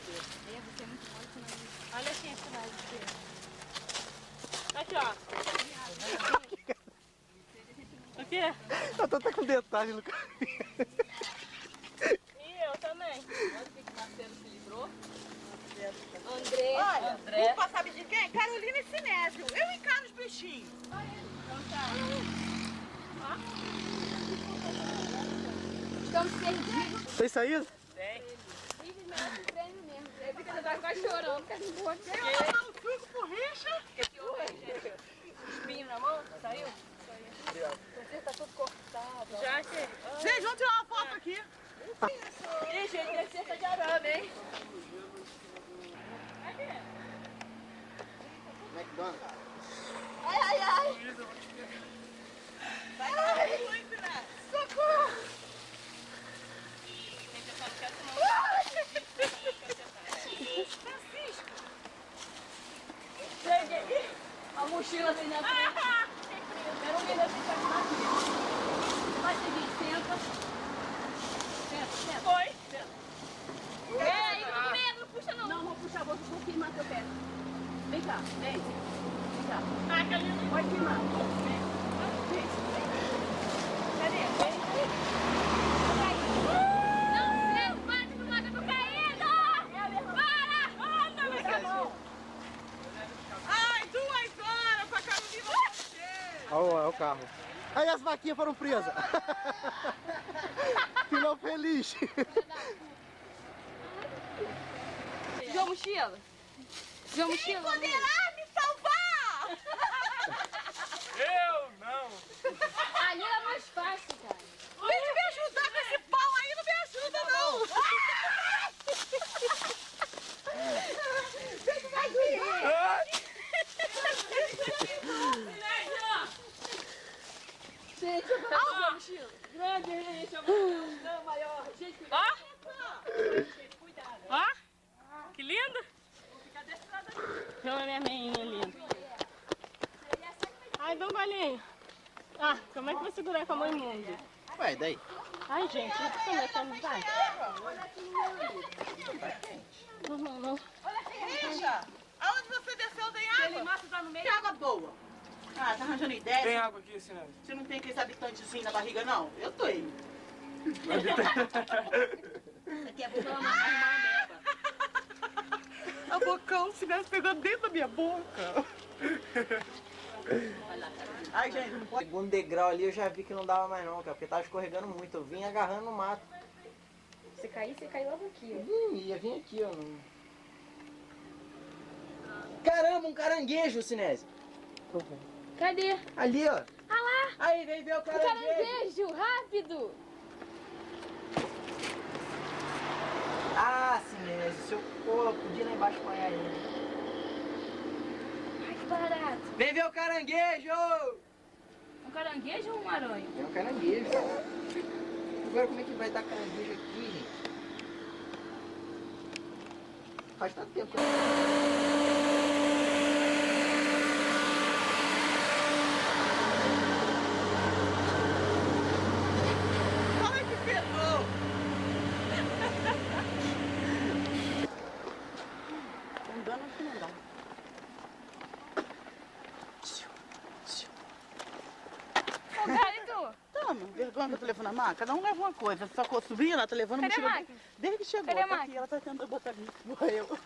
Você é muito mole, senão... Olha aqui, esse vai. Aqui, ó. O quê? Eu tô até com detalhe no caminho. E eu também. Olha o que o Marcelo se livrou. André. Olha, André. culpa sabe de quem? Carolina e Sinésio. Eu encaro os bichinhos. Então tá. Estamos perdidos. Tem saída? Tem. Vive mesmo, treino mesmo. Ele fica quase chorando, fica de boa. Eu tomar um suco por rixa. Espinho na mão? Saiu? Você tá tudo cortado. Já que. Gente, vamos tirar uma foto aqui. Ih, gente, tem cerca de arame, hein? McDonald's. Ai, ai, ai. Vai dar ruim, Sinésio. Socorro. Cheguei. A mochila vem na frente. Quero ver desse aqui na frente. Faz o seguinte, senta. Senta. Foi. Senta. Ei, com medo, não puxa não. Não, vou puxar você um pouquinho mais teu pé. Vem cá, vem. Vem cá. Ah, Carolina. Pode firmar. Vem. Vem. Cadê? Vem. Não, Deus, bate no lado do caído! Para! Anda, vem cá. Ai, 2 horas pra Carolina nascer. Olha o carro. Aí as vaquinhas foram presas. Final feliz. Viu a mochila? Viu a mochila? Poderá me salvar? Eu não! Ali era mais fácil, cara. Tem que me ajudar com esse pau aí, não me ajuda não. Tem que me ajudar. Gente, eu vou a mochila. Grande, gente. Não, maior. Gente, ó. Ó. Que lindo. Vou ficar desse lado aqui. Olha minha meinha linda. Ai, dá um golinho. Ah, como é que eu vou segurar com a mão imunda? Ué, daí? Ai, gente, eu tô começando, vai. Não. Richa, aonde você desceu tem água? Massa tá no meio. Que água boa. Ah, tá arranjando Tem ideia? água aqui, Sinésio. Você não tem aqueles habitantezinhos na barriga, não? Eu tenho. Isso aqui é bom pra arrumar a meba. A bocão, se tivesse pegando dentro da minha boca. Ai, gente, não pode. Segundo degrau ali eu já vi que não dava mais não, cara, porque tava escorregando muito. Eu vim agarrando no mato. Você cair logo aqui, ó. Ia vir aqui, ó. Caramba, um caranguejo, Sinésio. Cadê? Ali, ó. Ah lá! Aí, vem ver o O caranguejo. caranguejo, rápido! Ah, Sinésio, se eu podia ir lá embaixo apanhar ele. Ai, que barato. Vem ver o caranguejo! Um caranguejo ou uma aranha? É um caranguejo. Agora como é que vai dar caranguejo aqui, gente? Faz tanto tempo que eu... Olha que fedor. Andando aqui não dá. Ô, cara, e tu? Toma, vergonha que eu tô levando a máquina. Cada um leva uma coisa. Sua sobrinha, ela tá levando Cadê a mochila máquina? desde que chegou. Cadê a Tá aqui, máquina? ela tá tentando botar ali. Morreu.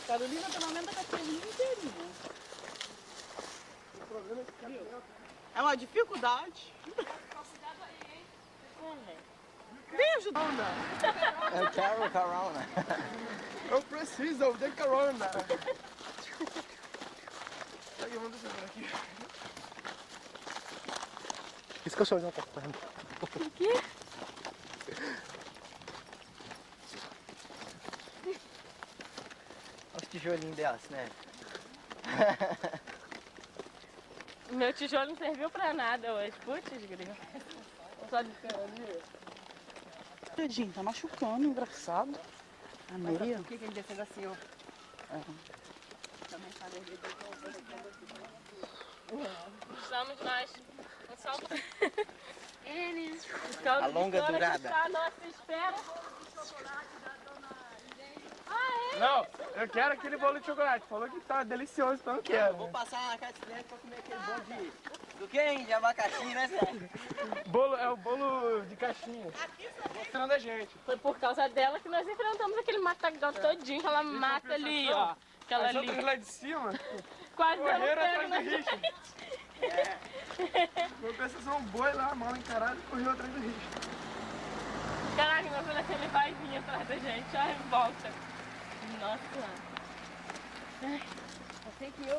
Carolina, pelo menos, tá com a inteirinha. É uma dificuldade. Vem ajudando. Eu quero carona. Eu preciso de carona. Aí, vamos descer por aqui. Esse cachorro tá correndo. O quê? Olha os tijolinhos dela, né? Meu tijolo não serviu pra nada hoje. Putz, grilo. Só de ali. Tadinho, tá machucando, engraçado. A meia. Por que ele desceu assim, ó? Estamos nós. Um salto. É, né? A longa durada. Tá à nossa espera. Não, eu quero aquele bolo de chocolate. Falou que tá delicioso, então eu quero. Vou passar na casa de cliente pra comer aquele bolo de... Do que, hein? De abacaxi, né, Zé? Bolo, é o bolo de caixinha. Mostrando a gente. Foi por causa dela que nós enfrentamos aquele matagal todinho, aquela mata ali, ó. Aquela As ali. outras lá de cima Quase deu correram pego atrás na do Richard. Compensação, um boi lá, mal encarado, correu atrás do Richard. Caraca, meu filho, ele vai vir atrás da gente, ó, e volta. Nossa.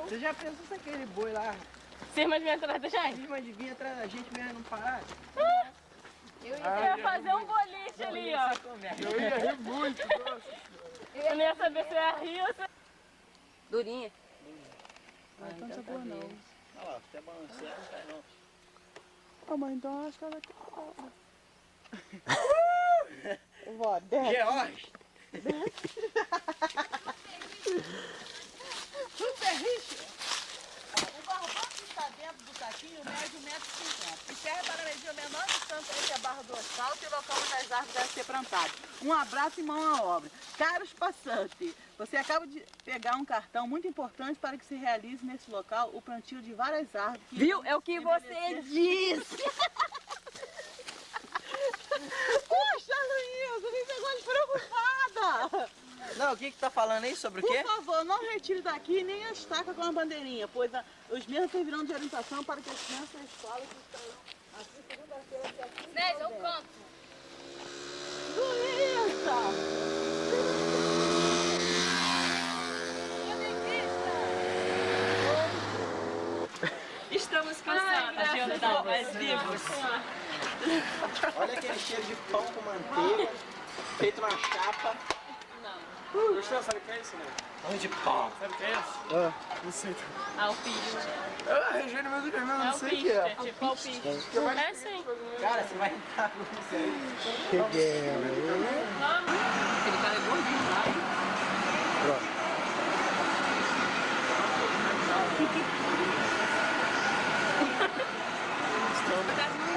Você já pensou se aquele boi lá, Cima de mim atrás da gente? cima de vir atrás da gente mesmo não parar? Eu ia fazer um boliche ali, ó. Eu ia rir muito, nossa. Eu não ia saber se eu ia rir ou se... Durinha. Não é tão boa não. Olha lá, até balancear não cai não. Ah, mas então acho que ela quer. George! O barbão que está dentro do saquinho mede 1,50 m e serve para medir a menor distância entre a barra do asfalto e o local onde as árvores devem ser plantadas. Um abraço e mão à obra. Caros passantes, você acaba de pegar um cartão muito importante para que se realize nesse local o plantio de várias árvores. Viu? É o que você disse. Poxa, Luísa, me pegou despreocupada. Não, o que tá falando aí? Sobre o quê? Por favor, não retire daqui nem a estaca com a bandeirinha, pois os mesmos servirão de orientação para que as crianças da escola que estarão assim segunda-feira até aqui. Né, eu canto. Luísa! Estamos cansados de andar mais vivos. Olha aquele cheiro de pão com manteiga, feito na chapa. Gustavo, sabe o que é isso, né? Pão de pão. Sabe o que é isso? Não sei. Alpiste. Ah, região meu Deus, não sei o que Alpiste, é. é tipo alpiste. É sim. Cara, você vai entrar com isso aí. Aquele cara é gordinho, tá?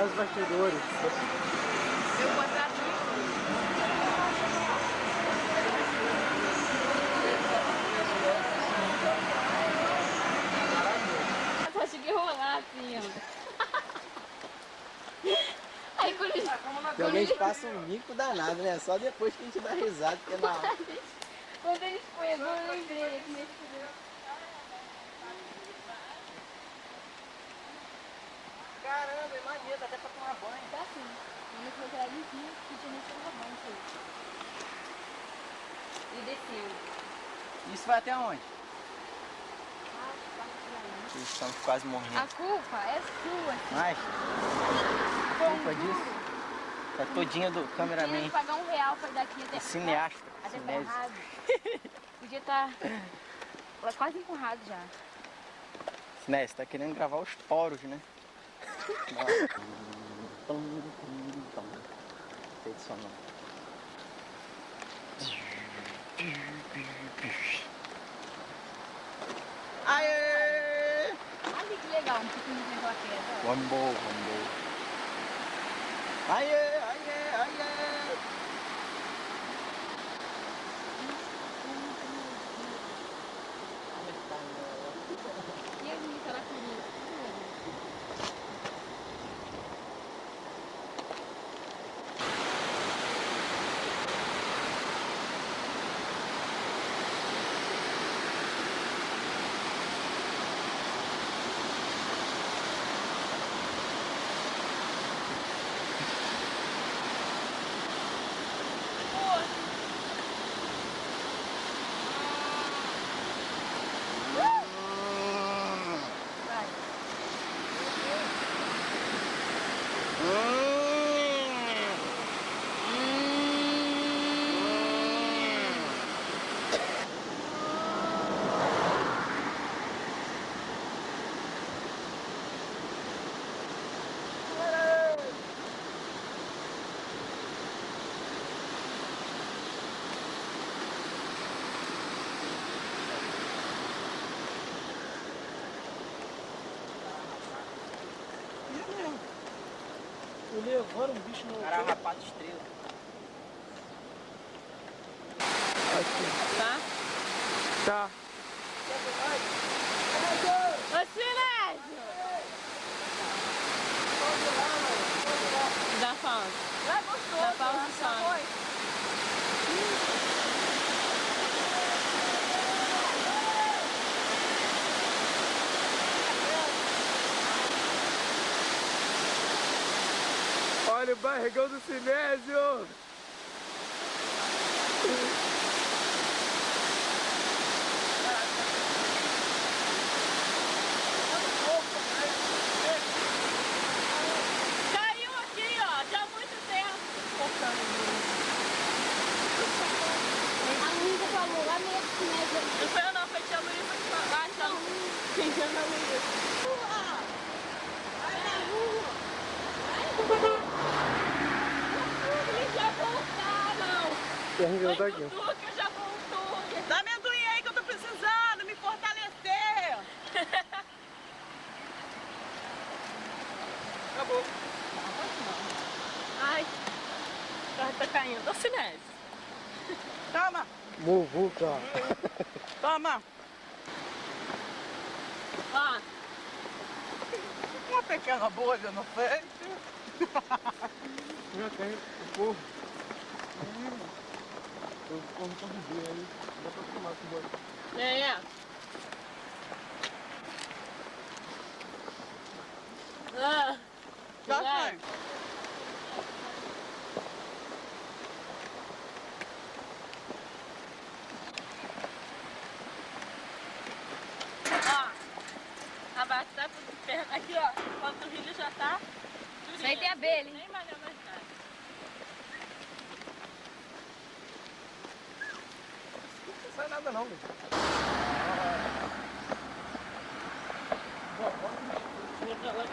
Os bastidores. Eu vou atrás de consegui rolar assim, ó. Aí quando ele... Realmente passa um mico danado, né? Só depois que a gente dá risada, porque na hora. Quando ele escorregou, eu lembrei que nesse Caramba, é maneiro, dá até pra tomar banho. tá assim. Quando eu coloquei limpinho, que tinha nem sido bom isso aí. E desceu. Isso vai até onde? Ah, que Estamos quase morrendo. a culpa é sua. Mas, culpa disso? Tá todinha do Tinha cameraman. que pagar R$1 pra ir daqui até... Cineasta. Até Cinese. ferrado. Podia estar quase empurrado já. Né, você tá querendo gravar os poros, né? Feito sonoro. Aê! Olha que legal, um pouquinho de naquela pedra. Vamos. Aê, aê, aê! E as meninas lá com levando um bicho no... Cararrapato estrela. Tá? Tá. Ô, Silésio! Dá pausa. Lá gostou. Dá pausa e já sobe. foi. Olha o barrigão do Sinésio! Caiu aqui, ó, já há muito tempo. A Luísa falou, lá mesmo, né? Não foi eu não, foi a tia Luísa que falou. Ah, tia Luísa. Tia Luísa. Eles já voltaram. E a gente não tá aqui. O Tuca já voltou. Dá amendoim aí que eu tô precisando me fortalecer. Acabou. Ai, o carro tá caindo. Ô, Sinésio. Toma, Muvuca. toma. Ó, Uma pequena bolha no peito. Já tem o povo. O povo tá bebendo aí. Dá pra tomar com o banho. é. Ah, Já vai. sei. Ó, abaixo tá tudo perto. Aqui, ó, o panturrilho já tá durinho. Isso aí tem abelha, hein? Nem malhou mais nada. Não sai nada não, velho. Agora,